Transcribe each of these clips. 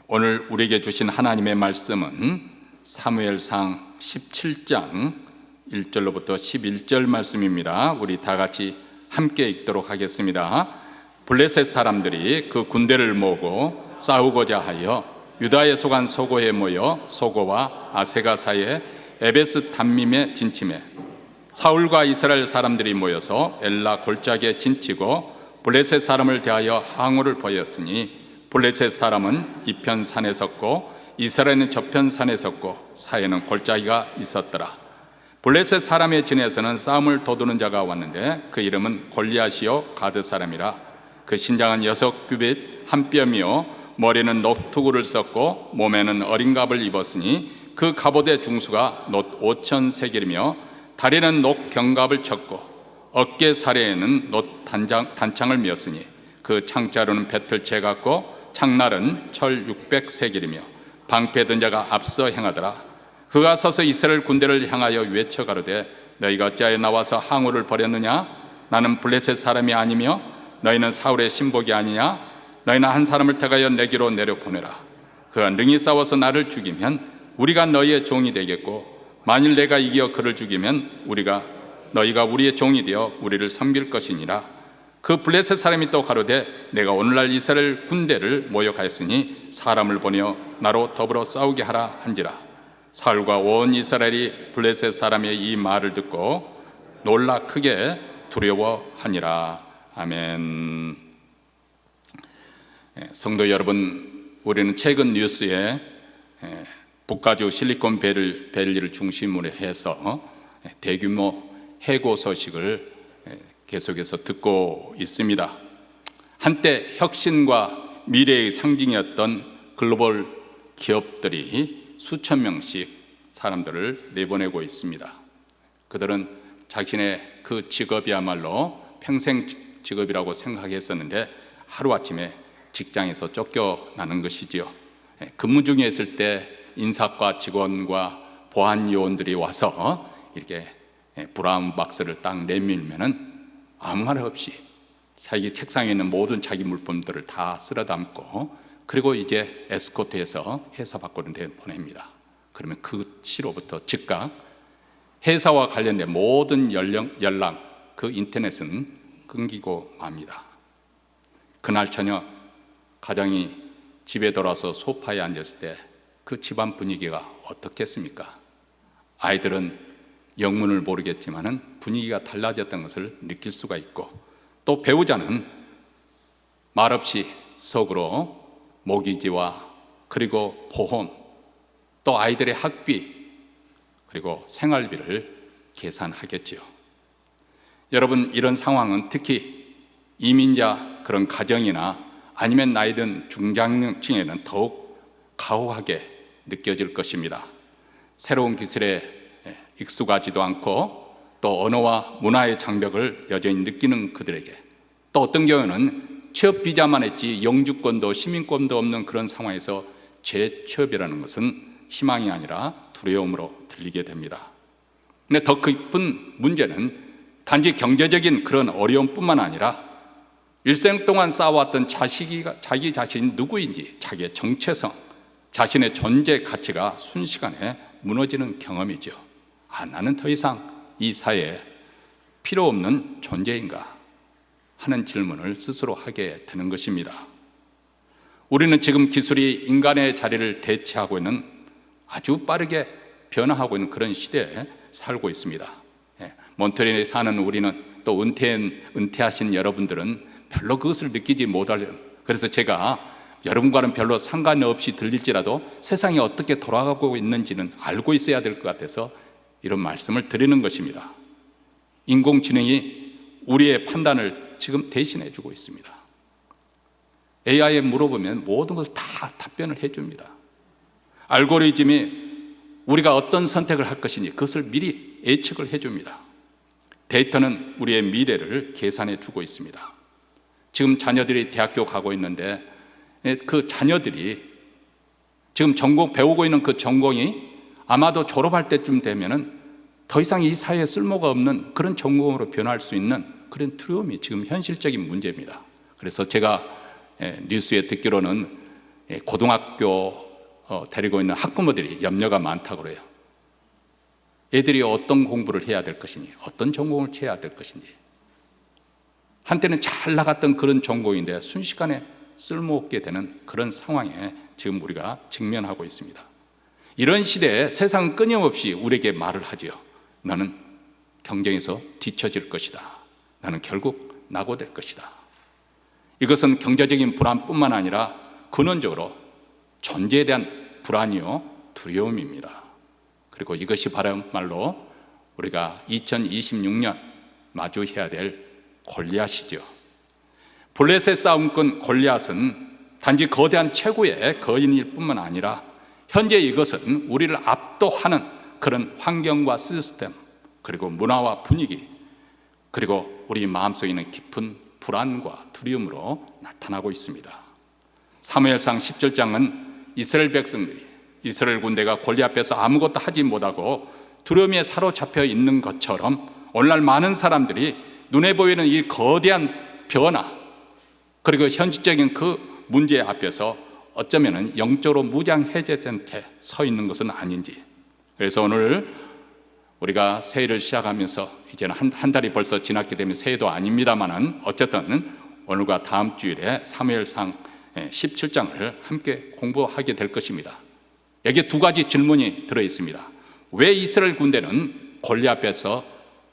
오늘 우리에게 주신 하나님의 말씀은 사무엘상 17장 1절로부터 11절 말씀입니다. 우리 다 같이 함께 읽도록 하겠습니다. 블레셋 사람들이 그 군대를 모으고 싸우고자 하여 유다에 속한 소고에 모여 소고와 아세가 사이에 에베스 담밈에 진침해 사울과 이스라엘 사람들이 모여서 엘라 골짜기에 진치고 블레셋 사람을 대하여 항우를 벌였으니 블레셋 사람은 이편 산에 섰고 이스라엘은 저편 산에 섰고 사이에는 골짜기가 있었더라. 블레셋 사람의 진에서는 싸움을 도두는 자가 왔는데 그 이름은 골리앗이요 가드 사람이라. 그 신장은 6규빗 한 뼘이요 머리는 노투구를 썼고 몸에는 어린 갑을 입었으니 그 갑옷의 중수가 놋 5,000세겔이며 다리는 녹 경갑을 쳤고 어깨 사례에는 놋 단창을 메었으니 그 창자루는 배틀채 같고 창날은 철 600세겔이며 방패든 자가 앞서 행하더라. 그가 서서 이스라엘 군대를 향하여 외쳐 가로되 너희가 어찌하여 나와서 항우를 벌였느냐? 나는 블레셋 사람이 아니며 너희는 사울의 신복이 아니냐? 너희는 한 사람을 택하여 내게로 내려보내라. 그가 능히 싸워서 나를 죽이면 우리가 너희의 종이 되겠고 만일 내가 이겨 그를 죽이면 너희가 우리의 종이 되어 우리를 섬길 것이니라. 그 블레셋 사람이 또 가로되 내가 오늘날 이스라엘 군대를 모욕하였으니 사람을 보내어 나로 더불어 싸우게 하라 한지라. 사울과 온 이스라엘이 블레셋 사람의 이 말을 듣고 놀라 크게 두려워하니라. 아멘. 성도 여러분, 우리는 최근 뉴스에 북가주 실리콘밸리를 중심으로 해서 대규모 해고 소식을 계속해서 듣고 있습니다. 한때 혁신과 미래의 상징이었던 글로벌 기업들이 수천 명씩 사람들을 내보내고 있습니다. 그들은 자신의 그 직업이야말로 평생 직업이라고 생각했었는데 하루아침에 직장에서 쫓겨나는 것이지요. 근무 중에 있을 때 인사과 직원과 보안 요원들이 와서 이렇게 브라운 박스를 딱 내밀면은 아무 말 없이 자기 책상에 있는 모든 자기 물품들을 다 쓸어 담고 그리고 이제 에스코트해서 회사 밖으로 내보냅니다. 그러면 그 시로부터 즉각 회사와 관련된 모든 연락, 그 인터넷은 끊기고 맙니다. 그날 저녁 가장이 집에 돌아서 소파에 앉았을 때 그 집안 분위기가 어떻겠습니까? 아이들은 영문을 모르겠지만은 분위기가 달라졌던 것을 느낄 수가 있고 또 배우자는 말없이 속으로 모기지와 그리고 보험 또 아이들의 학비 그리고 생활비를 계산하겠지요. 여러분, 이런 상황은 특히 이민자 그런 가정이나 아니면 나이 든 중장년층에는 더욱 가혹하게 느껴질 것입니다. 새로운 기술에 익숙하지도 않고 또 언어와 문화의 장벽을 여전히 느끼는 그들에게 또 어떤 경우는 취업 비자만 했지 영주권도 시민권도 없는 그런 상황에서 재취업이라는 것은 희망이 아니라 두려움으로 들리게 됩니다. 근데 더 깊은 문제는 단지 경제적인 그런 어려움뿐만 아니라 일생 동안 쌓아왔던 자기 자신이 누구인지 자기의 정체성, 자신의 존재 가치가 순식간에 무너지는 경험이죠. 나는 더 이상 이 사회에 필요 없는 존재인가 하는 질문을 스스로 하게 되는 것입니다. 우리는 지금 기술이 인간의 자리를 대체하고 있는 아주 빠르게 변화하고 있는 그런 시대에 살고 있습니다. 몬트리올에 사는 우리는 또 은퇴하신 여러분들은 별로 그것을 느끼지 못하려는, 그래서 제가 여러분과는 별로 상관없이 들릴지라도 세상이 어떻게 돌아가고 있는지는 알고 있어야 될 것 같아서 이런 말씀을 드리는 것입니다. 인공지능이 우리의 판단을 지금 대신해 주고 있습니다. AI에 물어보면 모든 것을 다 답변을 해줍니다. 알고리즘이 우리가 어떤 선택을 할 것인지 그것을 미리 예측을 해줍니다. 데이터는 우리의 미래를 계산해 주고 있습니다. 지금 자녀들이 대학교 가고 있는데 그 자녀들이 지금 배우고 있는 그 전공이 아마도 졸업할 때쯤 되면은 더 이상 이 사회에 쓸모가 없는 그런 전공으로 변할 수 있는 그런 두려움이 지금 현실적인 문제입니다. 그래서 제가 뉴스에 듣기로는 고등학교 데리고 있는 학부모들이 염려가 많다고 그래요. 애들이 어떤 공부를 해야 될 것인지, 어떤 전공을 취해야 될 것인지. 한때는 잘 나갔던 그런 전공인데 순식간에 쓸모없게 되는 그런 상황에 지금 우리가 직면하고 있습니다. 이런 시대에 세상은 끊임없이 우리에게 말을 하지요. 너는 경쟁에서 뒤처질 것이다. 너는 결국 낙오될 것이다. 이것은 경제적인 불안뿐만 아니라 근원적으로 존재에 대한 불안이요, 두려움입니다. 그리고 이것이 바로 말로 우리가 2026년 마주해야 될 골리앗이죠. 블레셋의 싸움꾼 골리앗은 단지 거대한 최고의 거인일 뿐만 아니라 현재 이것은 우리를 압도하는 그런 환경과 시스템, 그리고 문화와 분위기, 그리고 우리 마음속에 있는 깊은 불안과 두려움으로 나타나고 있습니다. 사무엘상 17장은 이스라엘 백성들이, 이스라엘 군대가 골리앗 앞에서 아무것도 하지 못하고 두려움에 사로잡혀 있는 것처럼 오늘날 많은 사람들이 눈에 보이는 이 거대한 변화, 그리고 현실적인 그 문제 앞에서 어쩌면 영적으로 무장해제된 채 서 있는 것은 아닌지. 그래서 오늘 우리가 새해를 시작하면서 이제는 한 달이 벌써 지났기 때문에 새해도 아닙니다만은 어쨌든 오늘과 다음 주일에 사무엘상 17장을 함께 공부하게 될 것입니다. 여기에 두 가지 질문이 들어 있습니다. 왜 이스라엘 군대는 골리앗 앞에서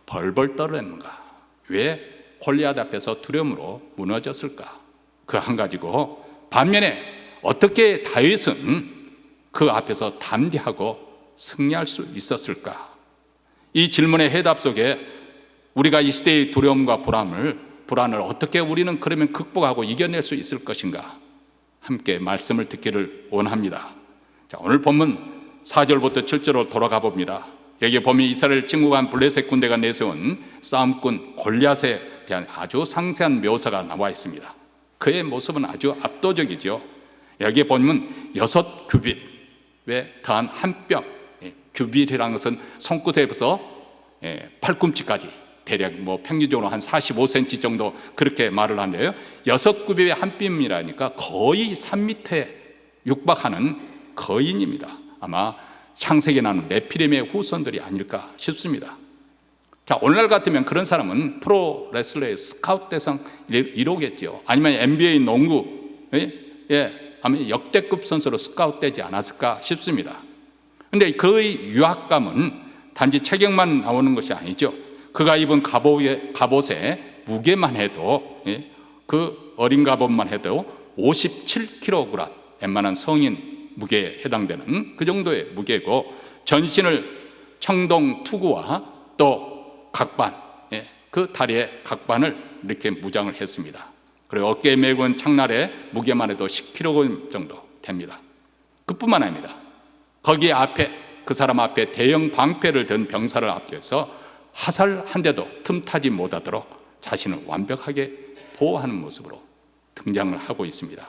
벌벌 떨었는가? 왜 골리앗 앞에서 두려움으로 무너졌을까? 그 한 가지고, 반면에 어떻게 다윗은 그 앞에서 담대하고 승리할 수 있었을까? 이 질문의 해답 속에 우리가 이 시대의 두려움과 불안을 어떻게 우리는 그러면 극복하고 이겨낼 수 있을 것인가? 함께 말씀을 듣기를 원합니다. 자, 오늘 본문 4절부터 7절로 돌아가 봅니다. 여기 보면 이스라엘 침공한 블레셋 군대가 내세운 싸움꾼 골리앗에 대한 아주 상세한 묘사가 나와 있습니다. 그의 모습은 아주 압도적이죠. 여기에 보면 6규빗에 더한 한 뼘, 규빗이라는 것은 손끝에서 팔꿈치까지 대략 평균적으로 한 45cm 정도 그렇게 말을 하는데요. 6규빗의 한 뼘이라니까 거의 3m에 육박하는 거인입니다. 아마 창세기에 나오는 네피림의 후손들이 아닐까 싶습니다. 자, 오늘날 같으면 그런 사람은 프로 레슬러의 스카우트 대상 1호겠죠. 아니면 NBA 농구, 아마 역대급 선수로 스카우트 되지 않았을까 싶습니다. 그런데 그의 유학감은 단지 체격만 나오는 것이 아니죠. 그가 입은 갑옷의 무게만 해도, 그 어린 갑옷만 해도 57kg, 웬만한 성인 무게에 해당되는 그 정도의 무게고, 전신을 청동 투구와 또 각반, 그 다리에 각반을 이렇게 무장을 했습니다. 그리고 어깨에 메고 온 창날의 무게만 해도 10kg 정도 됩니다. 그뿐만 아닙니다. 거기 앞에, 그 사람 앞에 대형 방패를 든 병사를 앞에서 화살 한 대도 틈타지 못하도록 자신을 완벽하게 보호하는 모습으로 등장을 하고 있습니다.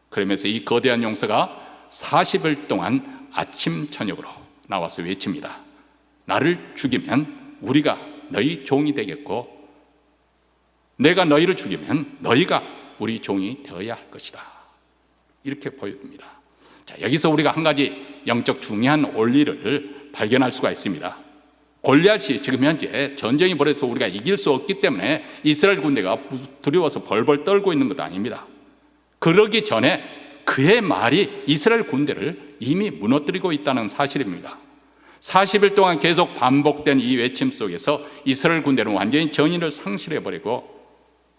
그러면서 이 거대한 용사가 40일 동안 아침 저녁으로 나와서 외칩니다. 나를 죽이면 우리가 너희 종이 되겠고, 내가 너희를 죽이면 너희가 우리 종이 되어야 할 것이다. 이렇게 보여줍니다. 자, 여기서 우리가 한 가지 영적 중요한 원리를 발견할 수가 있습니다. 골리앗이 지금 현재 전쟁이 벌어져서 우리가 이길 수 없기 때문에 이스라엘 군대가 두려워서 벌벌 떨고 있는 것도 아닙니다. 그러기 전에 그의 말이 이스라엘 군대를 이미 무너뜨리고 있다는 사실입니다. 40일 동안 계속 반복된 이 외침 속에서 이스라엘 군대는 완전히 전의를 상실해버리고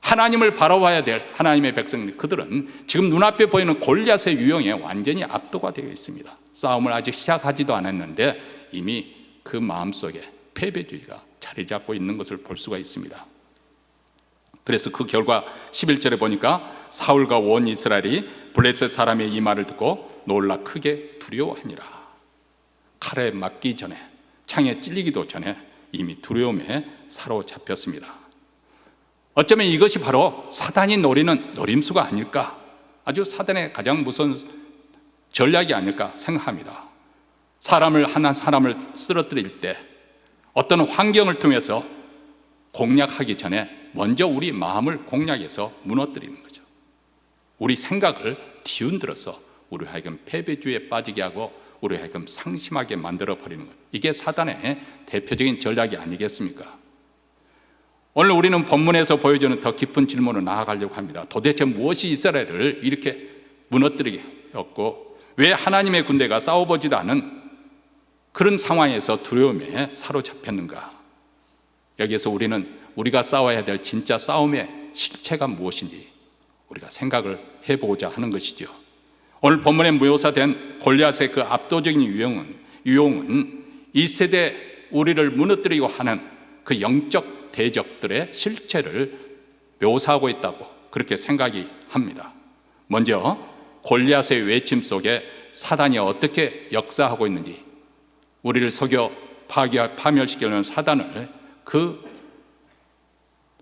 하나님을 바라봐야 될 하나님의 백성들, 그들은 지금 눈앞에 보이는 골리앗의 유형에 완전히 압도가 되어 있습니다. 싸움을 아직 시작하지도 않았는데 이미 그 마음속에 패배주의가 자리 잡고 있는 것을 볼 수가 있습니다. 그래서 그 결과 11절에 보니까 사울과 온 이스라엘이 블레셋 사람의 이 말을 듣고 놀라 크게 두려워하니라. 칼에 맞기 전에, 창에 찔리기도 전에 이미 두려움에 사로잡혔습니다. 어쩌면 이것이 바로 사단이 노리는 노림수가 아닐까, 아주 사단의 가장 무서운 전략이 아닐까 생각합니다. 하나 사람을 쓰러뜨릴 때 어떤 환경을 통해서 공략하기 전에 먼저 우리 마음을 공략해서 무너뜨리는 거죠. 우리 생각을 뒤흔들어서 우리 하여금 패배주의에 빠지게 하고 우리 하여금 상심하게 만들어버리는 것, 이게 사단의 대표적인 전략이 아니겠습니까? 오늘 우리는 본문에서 보여주는 더 깊은 질문으로 나아가려고 합니다. 도대체 무엇이 이스라엘을 이렇게 무너뜨리게 했고, 왜 하나님의 군대가 싸워보지도 않은 그런 상황에서 두려움에 사로잡혔는가? 여기에서 우리는 우리가 싸워야 될 진짜 싸움의 실체가 무엇인지 우리가 생각을 해보고자 하는 것이죠. 오늘 본문에 묘사된 골리앗의 그 압도적인 유용은 이 세대 우리를 무너뜨리고 하는 그 영적 대적들의 실체를 묘사하고 있다고 그렇게 생각이 합니다. 먼저 골리앗의 외침 속에 사단이 어떻게 역사하고 있는지, 우리를 속여 파멸시키려는 사단을, 그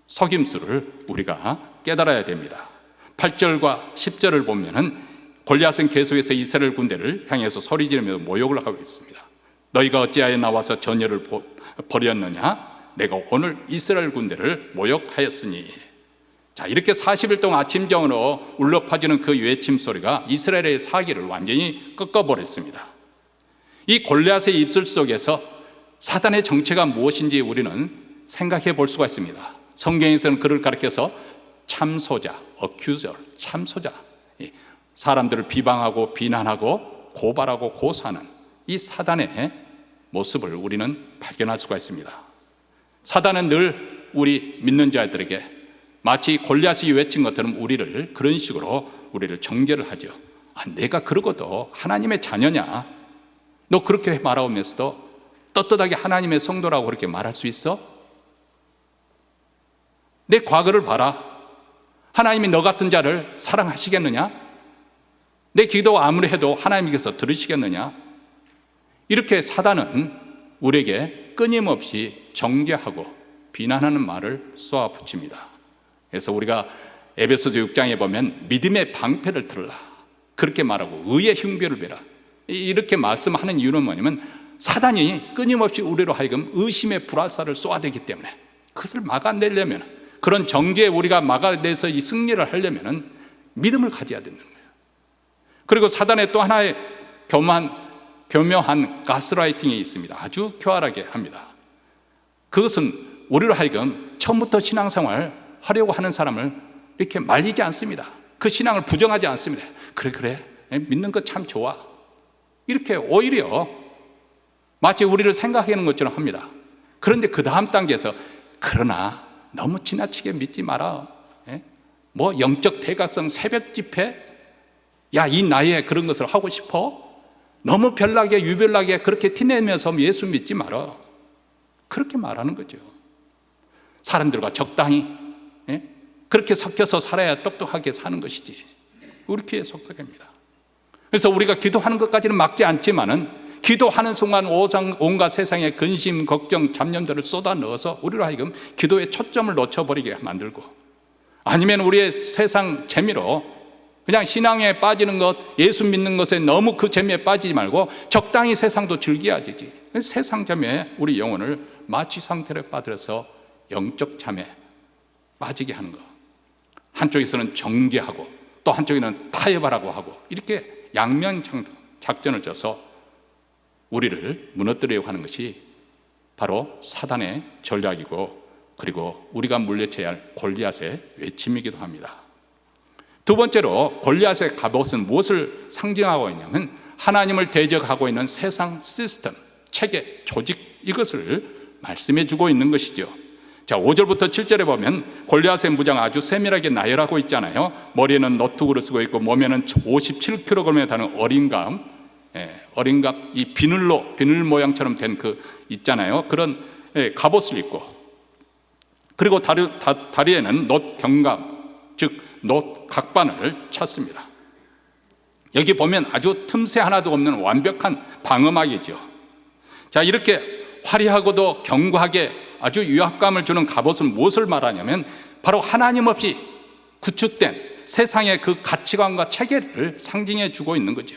속임수를 우리가 깨달아야 됩니다. 8절과 10절을 보면은 골리앗은 계속해서 이스라엘 군대를 향해서 소리지르면서 모욕을 하고 있습니다. 너희가 어찌하여 나와서 전열을 버렸느냐? 내가 오늘 이스라엘 군대를 모욕하였으니. 자, 이렇게 40일 동안 아침정으로 울려 퍼지는 그 외침 소리가 이스라엘의 사기를 완전히 꺾어버렸습니다. 이 골리앗의 입술 속에서 사단의 정체가 무엇인지 우리는 생각해 볼 수가 있습니다. 성경에서는 그를 가리켜서 참소자, accuser, 참소자, 사람들을 비방하고 비난하고 고발하고 고소하는 이 사단의 모습을 우리는 발견할 수가 있습니다. 사단은 늘 우리 믿는 자들에게 마치 골리앗이 외친 것처럼 우리를 그런 식으로 우리를 정죄를 하죠. 내가 그러고도 하나님의 자녀냐? 너 그렇게 말하면서도 떳떳하게 하나님의 성도라고 그렇게 말할 수 있어? 내 과거를 봐라. 하나님이 너 같은 자를 사랑하시겠느냐? 내 기도 아무리 해도 하나님께서 들으시겠느냐? 이렇게 사단은 우리에게 끊임없이 정죄하고 비난하는 말을 쏘아붙입니다. 그래서 우리가 에베소서 6장에 보면 믿음의 방패를 들라 그렇게 말하고 의의 흉배를 베라 이렇게 말씀하는 이유는 뭐냐면, 사단이 끊임없이 우리로 하여금 의심의 불화살을 쏘아대기 때문에 그것을 막아내려면, 그런 정죄에 우리가 막아내서 이 승리를 하려면 믿음을 가져야 되는 거예요. 그리고 사단의 또 하나의 교묘한 가스라이팅이 있습니다. 아주 교활하게 합니다. 그것은 우리로 하여금 처음부터 신앙생활 하려고 하는 사람을 이렇게 말리지 않습니다. 그 신앙을 부정하지 않습니다. 그래 믿는 거 참 좋아, 이렇게 오히려 마치 우리를 생각하는 것처럼 합니다. 그런데 그 다음 단계에서 그러나 너무 지나치게 믿지 마라. 뭐 영적 대각성 새벽 집회, 야, 이 나이에 그런 것을 하고 싶어? 너무 별나게 유별나게 그렇게 티내면서 예수 믿지 마라. 그렇게 말하는 거죠. 사람들과 적당히 그렇게 섞여서 살아야 똑똑하게 사는 것이지. 우리 귀에 속삭입니다. 그래서 우리가 기도하는 것까지는 막지 않지만은, 기도하는 순간 온갖 세상의 근심, 걱정, 잡념들을 쏟아 넣어서 우리로 하여금 기도의 초점을 놓쳐버리게 만들고, 아니면 우리의 세상 재미로 그냥 신앙에 빠지는 것, 예수 믿는 것에 너무 그 재미에 빠지지 말고 적당히 세상도 즐겨야지. 세상 재미에 우리 영혼을 마취 상태로 빠뜨려서 영적 잠에 빠지게 하는 것. 한쪽에서는 정죄하고 또 한쪽에는 타협하라고 하고, 이렇게 양면작전을 져서 우리를 무너뜨리려고 하는 것이 바로 사단의 전략이고, 그리고 우리가 물리쳐야 할 골리앗의 외침이기도 합니다. 두 번째로 골리앗의 갑옷은 무엇을 상징하고 있냐면, 하나님을 대적하고 있는 세상 시스템, 체계, 조직, 이것을 말씀해 주고 있는 것이죠. 자, 5절부터 7절에 보면 골리앗의 무장 아주 세밀하게 나열하고 있잖아요. 머리에는 노트구를 쓰고 있고 몸에는 57kg에 달하는 어린갑, 이 비늘 모양처럼 된 그 있잖아요. 그런 갑옷을 입고, 그리고 다리에는 놋 경갑, 즉 놋 각반을 찼습니다. 여기 보면 아주 틈새 하나도 없는 완벽한 방어막이죠. 자, 이렇게 화려하고도 견고하게 아주 위압감을 주는 갑옷은 무엇을 말하냐면, 바로 하나님 없이 구축된 세상의 그 가치관과 체계를 상징해 주고 있는 거죠.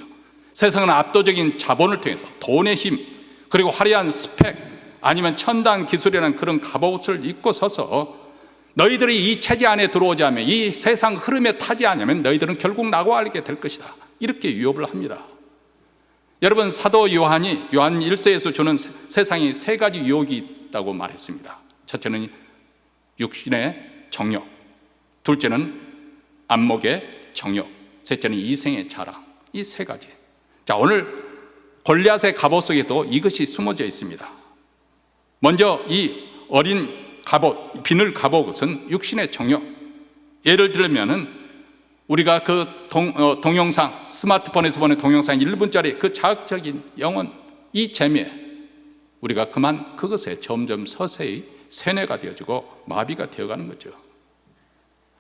세상은 압도적인 자본을 통해서 돈의 힘, 그리고 화려한 스펙, 아니면 첨단 기술이라는 그런 갑옷을 입고 서서 너희들이 이 체제 안에 들어오지 않으면, 이 세상 흐름에 타지 않으면 너희들은 결국 낙오하게 될 것이다. 이렇게 유혹을 합니다. 여러분, 사도 요한이 요한 1세에서 주는 세상에 세 가지 유혹이 있다고 말했습니다. 첫째는 육신의 정욕, 둘째는 안목의 정욕, 셋째는 이생의 자랑. 이 세 가지. 자, 오늘 골리앗의 갑옷 속에도 이것이 숨어져 있습니다. 먼저 이 어린 갑옷, 비늘 갑옷은 육신의 정욕. 예를 들면은 우리가 그 동영상, 스마트폰에서 보는 동영상 1분짜리 그 자극적인 영혼, 이 재미에 우리가 그것에 점점 서서히 세뇌가 되어지고 마비가 되어가는 거죠.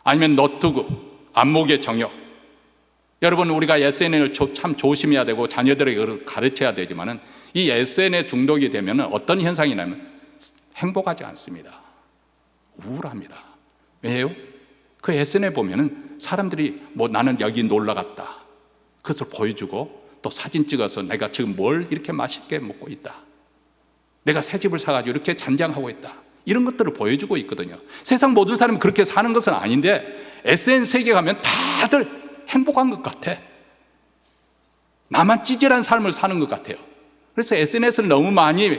아니면 노트북, 안목의 정욕. 여러분, 우리가 SNS를 참 조심해야 되고 자녀들에게 가르쳐야 되지만은 이 SNS 중독이 되면 어떤 현상이 나면 행복하지 않습니다. 우울합니다. 왜요? 그 SNS 보면은 사람들이 나는 여기 놀러 갔다, 그것을 보여주고 또 사진 찍어서 내가 지금 뭘 이렇게 맛있게 먹고 있다, 내가 새 집을 사가지고 이렇게 잔장하고 있다, 이런 것들을 보여주고 있거든요. 세상 모든 사람이 그렇게 사는 것은 아닌데 SNS 세계에 가면 다들 행복한 것 같아. 나만 찌질한 삶을 사는 것 같아요. 그래서 SNS를 너무 많이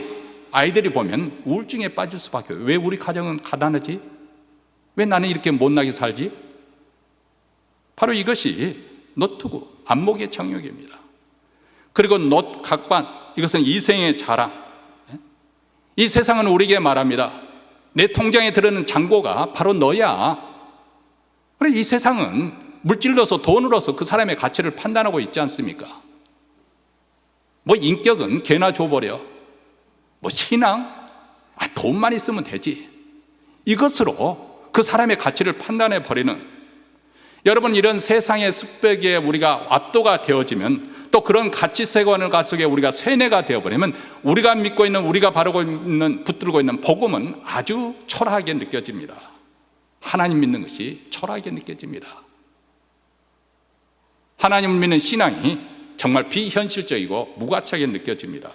아이들이 보면 우울증에 빠질 수밖에 없어요. 왜 우리 가정은 가난하지? 왜 나는 이렇게 못나게 살지? 바로 이것이 노트북, 안목의 정욕입니다. 그리고 각반, 이것은 이생의 자랑. 이 세상은 우리에게 말합니다. 내 통장에 들어있는 잔고가 바로 너야. 그래, 이 세상은 물질로서 돈으로서 그 사람의 가치를 판단하고 있지 않습니까? 인격은 개나 줘버려. 신앙? 돈만 있으면 되지. 이것으로 그 사람의 가치를 판단해 버리는, 여러분, 이런 세상의 습벽에 우리가 압도가 되어지면, 또 그런 가치 세관을 속에 우리가 세뇌가 되어버리면 우리가 믿고 있는, 우리가 바르고 있는, 붙들고 있는 복음은 아주 초라하게 느껴집니다. 하나님 믿는 것이 초라하게 느껴집니다. 하나님을 믿는 신앙이 정말 비현실적이고 무가치하게 느껴집니다.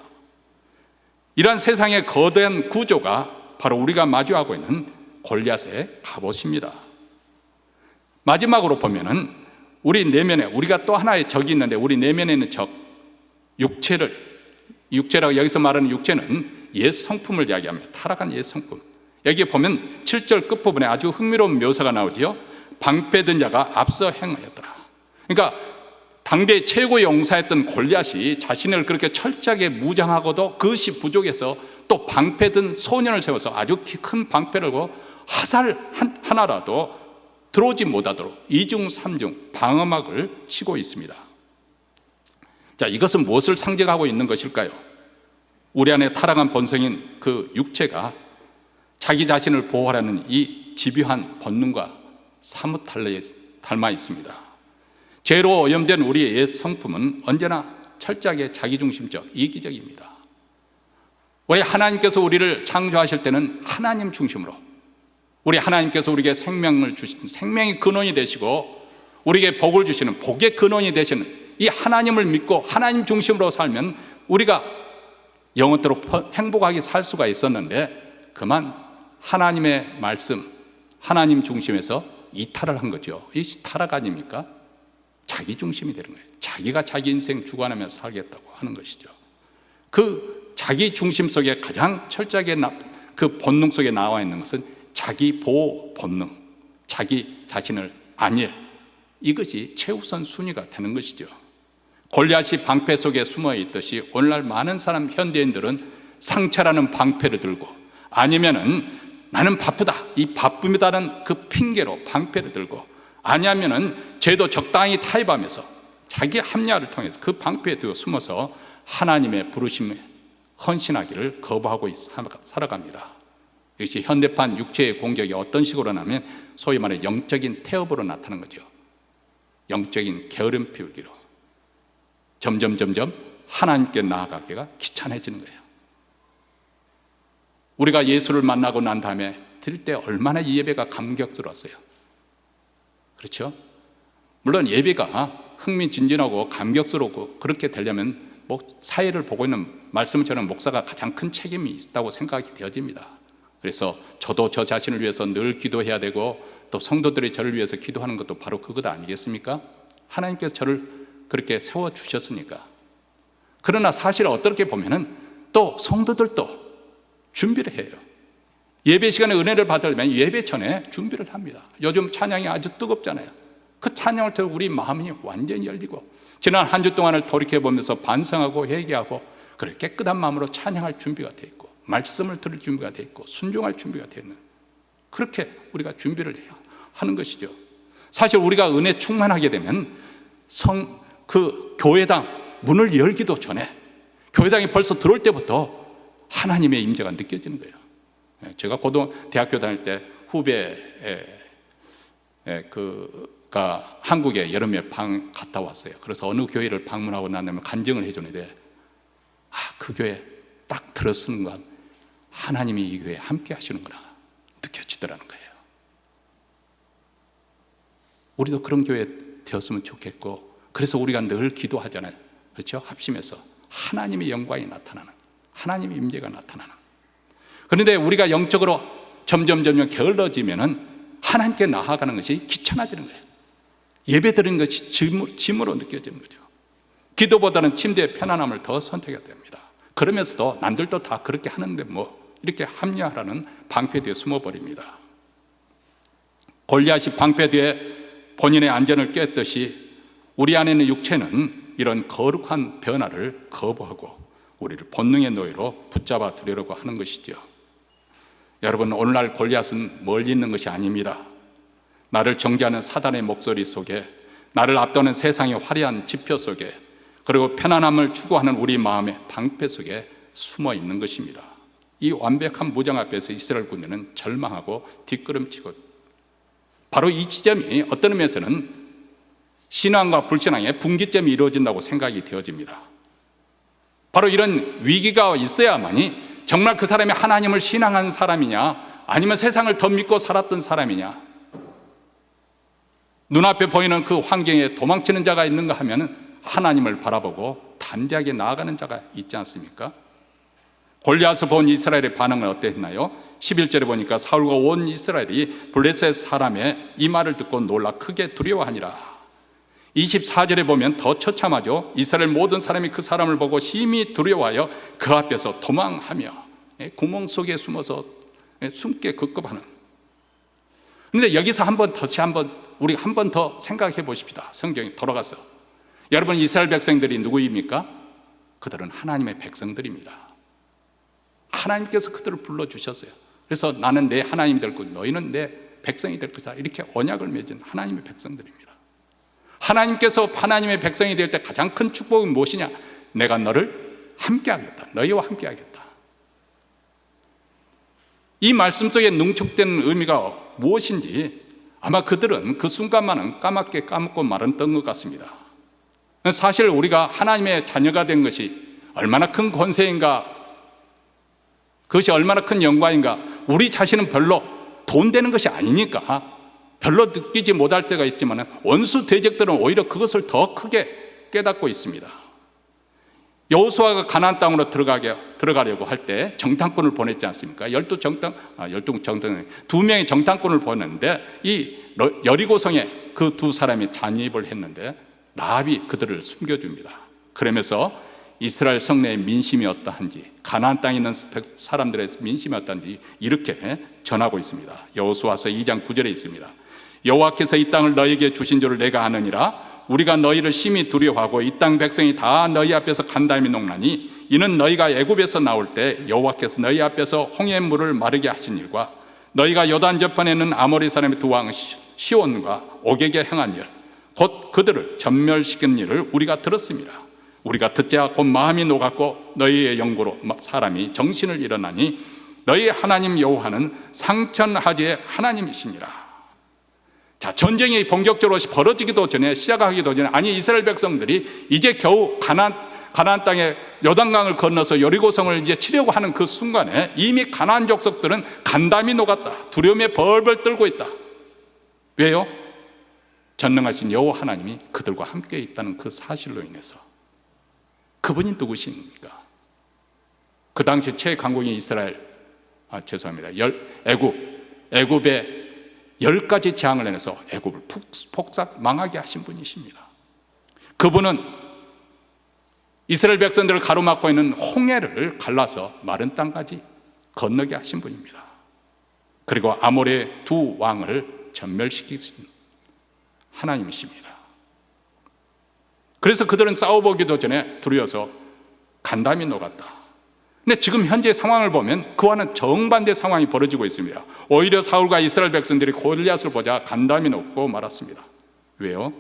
이러한 세상의 거대한 구조가 바로 우리가 마주하고 있는 골리앗의 갑옷입니다. 마지막으로 보면은 우리 내면에, 우리가 또 하나의 적이 있는데, 우리 내면에 있는 적, 육체라고 여기서 말하는 육체는 옛 성품을 이야기합니다. 타락한 옛 성품. 여기에 보면 7절 끝부분에 아주 흥미로운 묘사가 나오지요. 방패든 자가 앞서 행하였더라. 그러니까 당대 최고의 용사였던 골리앗이 자신을 그렇게 철저하게 무장하고도 그것이 부족해서 또 방패든 소년을 세워서 아주 큰 방패를 고 화살 하나라도 들어오지 못하도록 이중 삼중 방어막을 치고 있습니다. 자, 이것은 무엇을 상징하고 있는 것일까요? 우리 안에 타락한 본성인 그 육체가 자기 자신을 보호하라는 이 집요한 본능과 사뭇 닮아 있습니다. 죄로 오염된 우리의 옛 성품은 언제나 철저하게 자기중심적, 이기적입니다. 왜 하나님께서 우리를 창조하실 때는 하나님 중심으로, 우리 하나님께서 우리에게 생명을 주신 생명의 근원이 되시고 우리에게 복을 주시는 복의 근원이 되시는 이 하나님을 믿고 하나님 중심으로 살면 우리가 영원토록 행복하게 살 수가 있었는데, 그만 하나님의 말씀, 하나님 중심에서 이탈을 한 거죠. 이것이 타락 아닙니까? 자기 중심이 되는 거예요. 자기가 자기 인생 주관하며 살겠다고 하는 것이죠. 그 자기 중심 속에 가장 철저하게 그 본능 속에 나와 있는 것은 자기 보호 본능, 자기 자신을 안일, 이것이 최우선 순위가 되는 것이죠. 골리앗이 방패 속에 숨어 있듯이 오늘날 많은 사람, 현대인들은 상처라는 방패를 들고, 아니면은 나는 바쁘다, 이 바쁨이라는 그 핑계로 방패를 들고, 아니하면은 죄도 적당히 타협하면서 자기 합리화를 통해서 그 방패에 들어 숨어서 하나님의 부르심에 헌신하기를 거부하고 살아갑니다. 이것이 현대판 육체의 공격이 어떤 식으로 나면 소위 말해 영적인 태업으로 나타나는 거죠. 영적인 게으름 피우기로 점점 하나님께 나아가기가 귀찮아지는 거예요. 우리가 예수를 만나고 난 다음에 드릴 때 얼마나 이 예배가 감격스러웠어요. 그렇죠? 물론 예배가 흥미진진하고 감격스럽고 그렇게 되려면 사회를 보고 있는 말씀처럼 목사가 가장 큰 책임이 있다고 생각이 되어집니다. 그래서 저도 저 자신을 위해서 늘 기도해야 되고, 또 성도들이 저를 위해서 기도하는 것도 바로 그것 아니겠습니까? 하나님께서 저를 그렇게 세워주셨으니까. 그러나 사실 어떻게 보면은 또 성도들도 준비를 해요. 예배 시간에 은혜를 받으려면 예배 전에 준비를 합니다. 요즘 찬양이 아주 뜨겁잖아요. 그 찬양을 들고 우리 마음이 완전히 열리고 지난 한 주 동안을 돌이켜보면서 반성하고 회개하고 그래 깨끗한 마음으로 찬양할 준비가 돼 있고 말씀을 들을 준비가 돼 있고 순종할 준비가 돼 있는, 그렇게 우리가 준비를 해야 하는 것이죠. 사실 우리가 은혜 충만하게 되면 그 교회당 문을 열기도 전에 교회당에 벌써 들어올 때부터 하나님의 임재가 느껴지는 거예요. 제가 대학교 다닐 때 후배가 한국에 여름에 갔다 왔어요. 그래서 어느 교회를 방문하고 나면 간증을 해주는데 그 교회 딱 들었는 건 하나님이 이 교회에 함께 하시는구나 느껴지더라는 거예요. 우리도 그런 교회 되었으면 좋겠고, 그래서 우리가 늘 기도하잖아요. 그렇죠? 합심해서 하나님의 영광이 나타나는, 하나님의 임재가 나타나는. 그런데 우리가 영적으로 점점 게을러지면은 하나님께 나아가는 것이 귀찮아지는 거예요. 예배 드리는 것이 짐으로 느껴지는 거죠. 기도보다는 침대의 편안함을 더 선택해야 됩니다. 그러면서도 남들도 다 그렇게 하는데 이렇게 합리화하라는 방패 뒤에 숨어버립니다. 골리앗이 방패 뒤에 본인의 안전을 깼듯이 우리 안에 있는 육체는 이런 거룩한 변화를 거부하고 우리를 본능의 노예로 붙잡아 두려고 하는 것이죠. 여러분, 오늘날 골리앗은 멀리 있는 것이 아닙니다. 나를 정죄하는 사단의 목소리 속에, 나를 압도하는 세상의 화려한 지표 속에, 그리고 편안함을 추구하는 우리 마음의 방패 속에 숨어 있는 것입니다. 이 완벽한 무장 앞에서 이스라엘 군대는 절망하고 뒷걸음치고, 바로 이 지점이 어떤 의미에서는 신앙과 불신앙의 분기점이 이루어진다고 생각이 되어집니다. 바로 이런 위기가 있어야만이 정말 그 사람이 하나님을 신앙한 사람이냐, 아니면 세상을 더 믿고 살았던 사람이냐, 눈앞에 보이는 그 환경에 도망치는 자가 있는가 하면 하나님을 바라보고 담대하게 나아가는 자가 있지 않습니까? 골리앗을 본 이스라엘의 반응은 어땠나요? 11절에 보니까 사울과 온 이스라엘이 블레셋 사람의 이 말을 듣고 놀라 크게 두려워하니라. 24절에 보면 더 처참하죠. 이스라엘 모든 사람이 그 사람을 보고 심히 두려워하여 그 앞에서 도망하며 구멍 속에 숨어서 숨게 급급하는. 그런데 여기서 우리 한 번 더 생각해 보십시다. 성경에 돌아가서, 여러분, 이스라엘 백성들이 누구입니까? 그들은 하나님의 백성들입니다. 하나님께서 그들을 불러주셨어요. 그래서 나는 내 하나님이 될 것, 너희는 내 백성이 될 것이다, 이렇게 언약을 맺은 하나님의 백성들입니다. 하나님께서 하나님의 백성이 될 때 가장 큰 축복은 무엇이냐? 내가 너를 함께 하겠다, 너희와 함께 하겠다. 이 말씀 속에 능축되는 의미가 무엇인지 아마 그들은 그 순간만은 까맣게 까먹고 말았던 것 같습니다. 사실 우리가 하나님의 자녀가 된 것이 얼마나 큰 권세인가, 그것이 얼마나 큰 영광인가, 우리 자신은 별로 돈 되는 것이 아니니까 별로 느끼지 못할 때가 있지만 원수 대적들은 오히려 그것을 더 크게 깨닫고 있습니다. 여호수아가 가나안 땅으로 들어가려고 할 때 정탐꾼을 보냈지 않습니까? 2명의 정탐꾼을 보냈는데 이 여리고성에 그 두 사람이 잠입을 했는데 라합이 그들을 숨겨줍니다. 그러면서 이스라엘 성내의 민심이 어떠한지, 가나안 땅에 있는 사람들의 민심이 어떠한지 이렇게 전하고 있습니다. 여호수아서 2장 9절에 있습니다. 여호와께서 이 땅을 너희에게 주신 줄을 내가 아느니라. 우리가 너희를 심히 두려워하고 이 땅 백성이 다 너희 앞에서 간담이 녹나니 이는 너희가 애굽에서 나올 때 여호와께서 너희 앞에서 홍해 물을 마르게 하신 일과 너희가 요단 저편에 있는 아모리 사람의 두 왕 시온과 옥에게 행한 일, 곧 그들을 전멸시킨 일을 우리가 들었습니다. 우리가 듣자 곧 마음이 녹았고 너희의 영고로 사람이 정신을 잃어나니 너희 하나님 여호와는 상천하지의 하나님이시니라. 자, 전쟁이 본격적으로 벌어지기도 전에, 시작하기도 전에, 아니 이스라엘 백성들이 이제 겨우 가나안 땅에 요단강을 건너서 여리고성을 이제 치려고 하는 그 순간에 이미 가나안 족속들은 간담이 녹았다, 두려움에 벌벌 떨고 있다. 왜요? 전능하신 여호와 하나님이 그들과 함께 있다는 그 사실로 인해서. 그분이 누구십니까? 그 당시 최강국인 애굽에 10가지 재앙을 내서 애굽을 폭삭 망하게 하신 분이십니다. 그분은 이스라엘 백성들을 가로막고 있는 홍해를 갈라서 마른 땅까지 건너게 하신 분입니다. 그리고 아모레 두 왕을 전멸시키신 하나님이십니다. 그래서 그들은 싸워보기도 전에 두려워서 간담이 녹았다. 근데 지금 현재 상황을 보면 그와는 정반대 상황이 벌어지고 있습니다. 오히려 사울과 이스라엘 백성들이 골리앗을 보자 간담이 녹고 말았습니다. 왜요?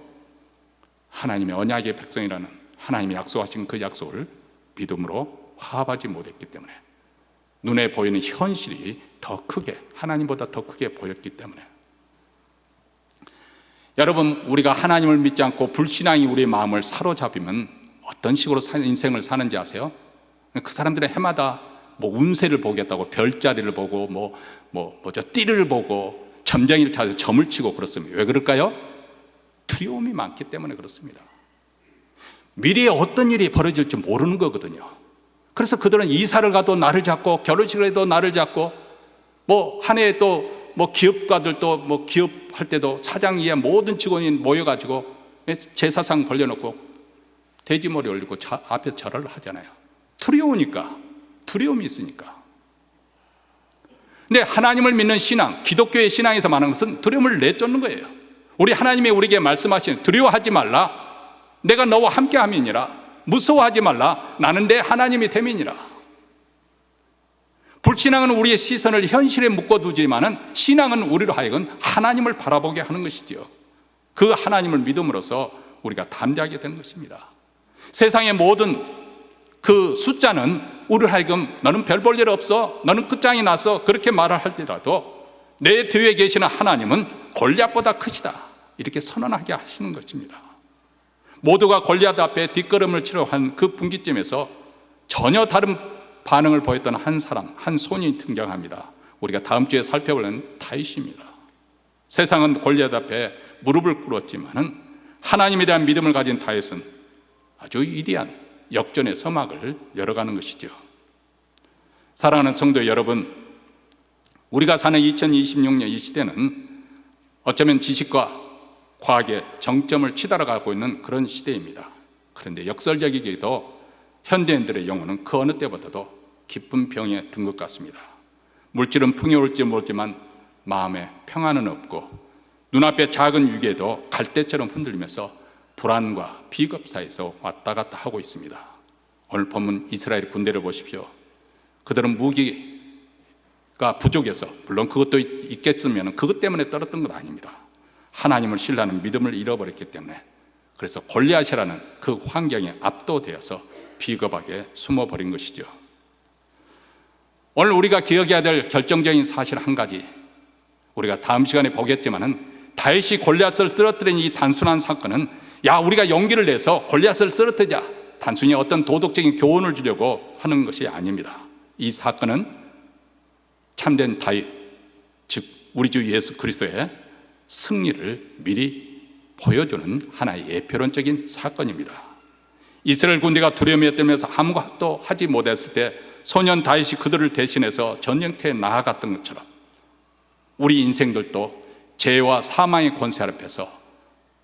하나님의 언약의 백성이라는 하나님이 약속하신 그 약속을 믿음으로 화합하지 못했기 때문에, 눈에 보이는 현실이 더 크게, 하나님보다 더 크게 보였기 때문에. 여러분, 우리가 하나님을 믿지 않고 불신앙이 우리의 마음을 사로잡으면 어떤 식으로 인생을 사는지 아세요? 그 사람들은 해마다 운세를 보겠다고 별자리를 보고 띠를 보고 점쟁이를 찾아서 점을 치고 그렇습니다. 왜 그럴까요? 두려움이 많기 때문에 그렇습니다. 미래에 어떤 일이 벌어질지 모르는 거거든요. 그래서 그들은 이사를 가도 나를 잡고, 결혼식을 해도 나를 잡고, 한 해에 또 기업가들도 기업할 때도 사장 이하 모든 직원이 모여가지고 제사상 벌려놓고 돼지머리 올리고 앞에서 절을 하잖아요. 두려우니까, 두려움이 있으니까. 근데 하나님을 믿는 신앙, 기독교의 신앙에서 말하는 것은 두려움을 내쫓는 거예요. 우리 하나님이 우리에게 말씀하시는, 두려워하지 말라, 내가 너와 함께함이니라, 무서워하지 말라, 나는 내 하나님이 됨이니라. 불신앙은 우리의 시선을 현실에 묶어두지만은 신앙은 우리로 하여금 하나님을 바라보게 하는 것이지요. 그 하나님을 믿음으로써 우리가 담대하게 되는 것입니다. 세상의 모든 그 숫자는 우리로 하여금 너는 별 볼 일 없어, 너는 끝장이 났어, 그렇게 말을 할지라도 내 뒤에 계시는 하나님은 골리앗보다 크시다, 이렇게 선언하게 하시는 것입니다. 모두가 골리앗 앞에 뒷걸음을 치러 한 그 분기점에서 전혀 다른 반응을 보였던 한 사람, 한 손이 등장합니다. 우리가 다음 주에 살펴보는 다윗입니다. 세상은 골리앗 앞에 무릎을 꿇었지만은 하나님에 대한 믿음을 가진 다윗은 아주 위대한 역전의 서막을 열어가는 것이죠. 사랑하는 성도 여러분, 우리가 사는 2026년 이 시대는 어쩌면 지식과 과학의 정점을 치달아가고 있는 그런 시대입니다. 그런데 역설적이게도 현대인들의 영혼은 그 어느 때보다도 기쁜 병에 든 것 같습니다. 물질은 풍요로울지 모르지만 마음에 평안은 없고, 눈앞에 작은 위기에도 갈대처럼 흔들리면서 불안과 비겁 사이에서 왔다 갔다 하고 있습니다. 오늘 본문 이스라엘 군대를 보십시오. 그들은 무기가 부족해서, 물론 그것도 있겠으면 그것 때문에 떨었던 건 아닙니다. 하나님을 신뢰하는 믿음을 잃어버렸기 때문에, 그래서 골리앗이라는 그 환경에 압도되어서 비겁하게 숨어버린 것이죠. 오늘 우리가 기억해야 될 결정적인 사실 한 가지, 우리가 다음 시간에 보겠지만은 다윗이 골리앗을 쓰러뜨린 이 단순한 사건은, 야, 우리가 용기를 내서 골리앗을 쓰러뜨리자, 단순히 어떤 도덕적인 교훈을 주려고 하는 것이 아닙니다. 이 사건은 참된 다윗, 즉 우리 주 예수 그리스도의 승리를 미리 보여주는 하나의 예표론적인 사건입니다. 이스라엘 군대가 두려움에 떨면서 아무것도 하지 못했을 때 소년 다윗이 그들을 대신해서 전쟁터에 나아갔던 것처럼, 우리 인생들도 죄와 사망의 권세 앞에서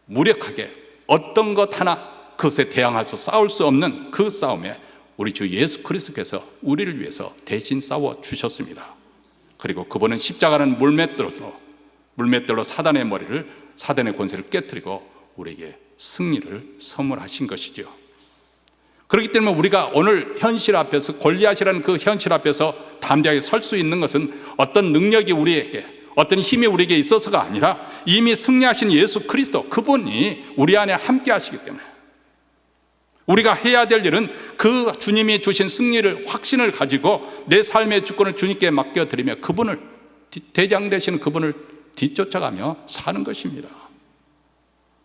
무력하게 어떤 것 하나 그것에 대항할 수, 싸울 수 없는 그 싸움에 우리 주 예수 그리스도께서 우리를 위해서 대신 싸워 주셨습니다. 그리고 그분은 십자가는 물맷돌로 사단의 머리를, 사단의 권세를 깨뜨리고 우리에게 승리를 선물하신 것이죠. 그렇기 때문에 우리가 오늘 현실 앞에서, 골리앗이라는 그 현실 앞에서 담대하게 설 수 있는 것은 어떤 능력이 우리에게, 어떤 힘이 우리에게 있어서가 아니라 이미 승리하신 예수 그리스도, 그분이 우리 안에 함께 하시기 때문에 우리가 해야 될 일은 그 주님이 주신 승리를, 확신을 가지고 내 삶의 주권을 주님께 맡겨드리며 그분을, 대장 되시는 그분을 뒤쫓아가며 사는 것입니다.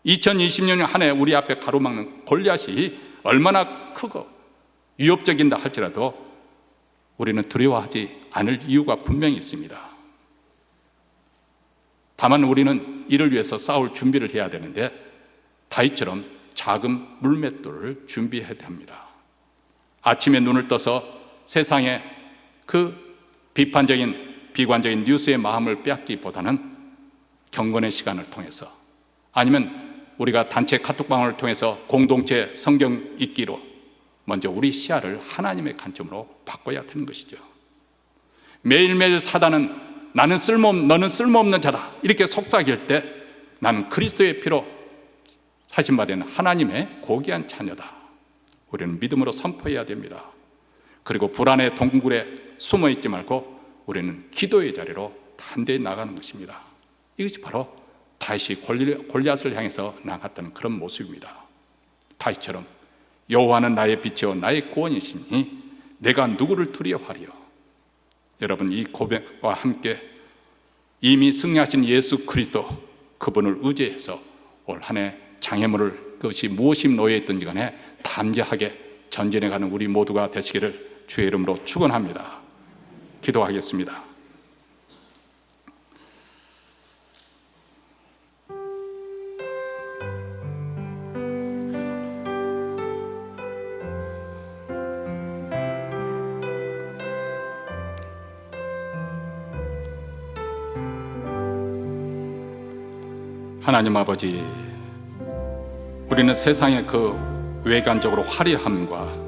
2026년 한 해 우리 앞에 가로막는 골리앗이 얼마나 크고 위협적인다 할지라도 우리는 두려워하지 않을 이유가 분명히 있습니다. 다만 우리는 이를 위해서 싸울 준비를 해야 되는데, 다윗처럼 작은 물맷돌을 준비해야 합니다. 아침에 눈을 떠서 세상의 그 비관적인 뉴스의 마음을 빼앗기보다는 경건의 시간을 통해서, 아니면 우리가 단체 카톡방을 통해서 공동체 성경 읽기로 먼저 우리 시야를 하나님의 관점으로 바꿔야 되는 것이죠. 매일매일 사단은 너는 쓸모없는 자다 이렇게 속삭일 때 나는 그리스도의 피로 사신받은 하나님의 고귀한 자녀다. 우리는 믿음으로 선포해야 됩니다. 그리고 불안의 동굴에 숨어 있지 말고 우리는 기도의 자리로 담대히 나가는 것입니다. 이것이 바로 다윗이 골리앗을 향해서 나갔던 그런 모습입니다. 다윗처럼 여호와는 나의 빛이요 나의 구원이시니 내가 누구를 두려워하리요. 여러분, 이 고백과 함께 이미 승리하신 예수 그리스도 그분을 의지해서 올 한 해 장애물을 그것이 무엇이 놓여있든지 간에 담대하게 전진해가는 우리 모두가 되시기를 주의 이름으로 축원합니다. 기도하겠습니다. 하나님 아버지, 우리는 세상의 그 외관적으로 화려함과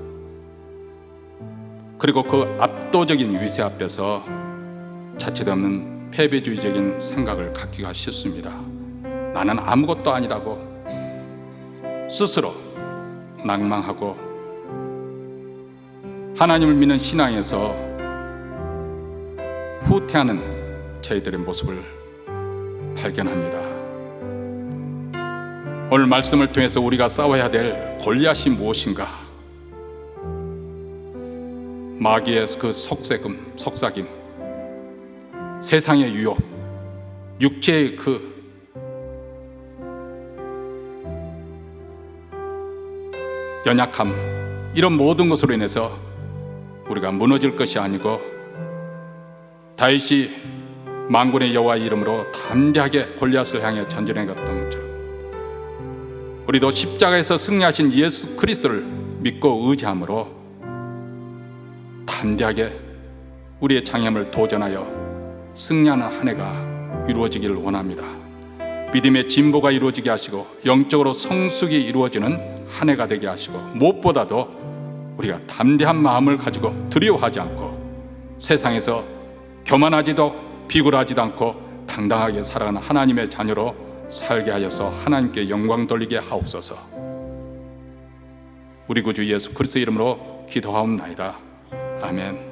그리고 그 압도적인 위세 앞에서 자칫 없는 패배주의적인 생각을 갖기가 쉽습니다. 나는 아무것도 아니라고 스스로 낭망하고 하나님을 믿는 신앙에서 후퇴하는 저희들의 모습을 발견합니다. 오늘 말씀을 통해서 우리가 싸워야 될 골리앗이 무엇인가? 마귀의 그 속삭임, 세상의 유혹, 육체의 그 연약함, 이런 모든 것으로 인해서 우리가 무너질 것이 아니고 다윗이 만군의 여호와 이름으로 담대하게 골리앗을 향해 전진해 갔던 것처럼 우리도 십자가에서 승리하신 예수 그리스도를 믿고 의지함으로 담대하게 우리의 장애물을 도전하여 승리하는 한 해가 이루어지기를 원합니다. 믿음의 진보가 이루어지게 하시고 영적으로 성숙이 이루어지는 한 해가 되게 하시고 무엇보다도 우리가 담대한 마음을 가지고 두려워하지 않고 세상에서 교만하지도 비굴하지도 않고 당당하게 살아가는 하나님의 자녀로 살게 하여서 하나님께 영광 돌리게 하옵소서. 우리 구주 예수 그리스도 이름으로 기도하옵나이다. 아멘.